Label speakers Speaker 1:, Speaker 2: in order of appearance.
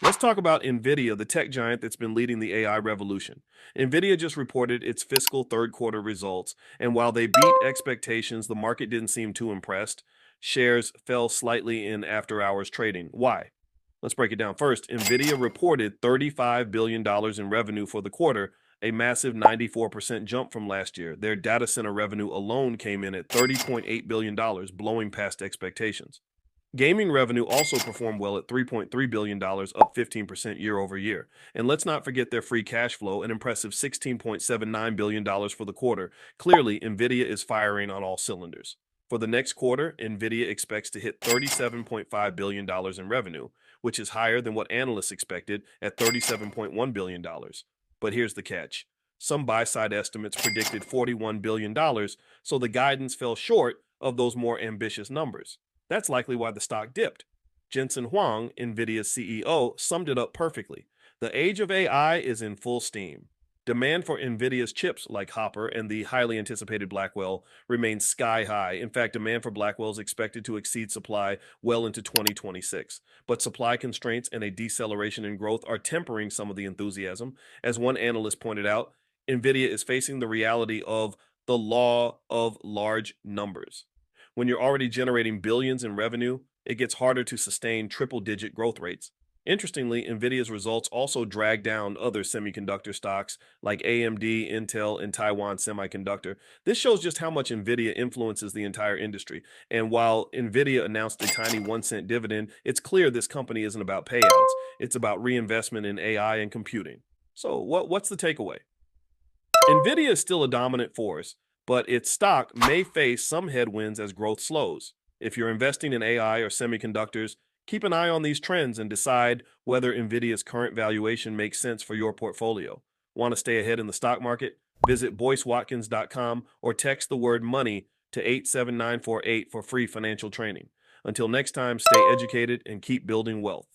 Speaker 1: Let's talk about Nvidia, the tech giant that's been leading the AI revolution. Nvidia just reported its fiscal third quarter results, and while they beat expectations, the market didn't seem too impressed. Shares fell slightly in after hours trading. Why? Let's break it down. First, Nvidia reported $35 billion in revenue for the quarter, a massive 94% jump from last year. Their data center revenue alone came in at $30.8 billion, blowing past expectations. Gaming revenue also performed well at $3.3 billion, up 15% year over year. And let's not forget their free cash flow, an impressive $16.79 billion for the quarter. Clearly, Nvidia is firing on all cylinders. For the next quarter, Nvidia expects to hit $37.5 billion in revenue, which is higher than what analysts expected at $37.1 billion. But here's the catch. Some buy side estimates predicted $41 billion, so the guidance fell short of those more ambitious numbers. That's likely why the stock dipped. Jensen Huang, Nvidia's CEO, summed it up perfectly. The age of AI is in full steam. Demand for Nvidia's chips like Hopper and the highly anticipated Blackwell remains sky high. In fact, demand for Blackwell is expected to exceed supply well into 2026. But supply constraints and a deceleration in growth are tempering some of the enthusiasm. As one analyst pointed out, Nvidia is facing the reality of the law of large numbers. When you're already generating billions in revenue, it gets harder to sustain triple digit growth rates. Interestingly, Nvidia's results also drag down other semiconductor stocks like AMD, Intel, and Taiwan Semiconductor. This shows just how much Nvidia influences the entire industry. And while Nvidia announced a tiny 1 cent dividend, it's clear this company isn't about payouts, it's about reinvestment in AI and computing. So, what's the takeaway? Nvidia is still a dominant force, but its stock may face some headwinds as growth slows. If you're investing in AI or semiconductors, keep an eye on these trends and decide whether Nvidia's current valuation makes sense for your portfolio. Want to stay ahead in the stock market? Visit boycewatkins.com or text the word money to 87948 for free financial training. Until next time, stay educated and keep building wealth.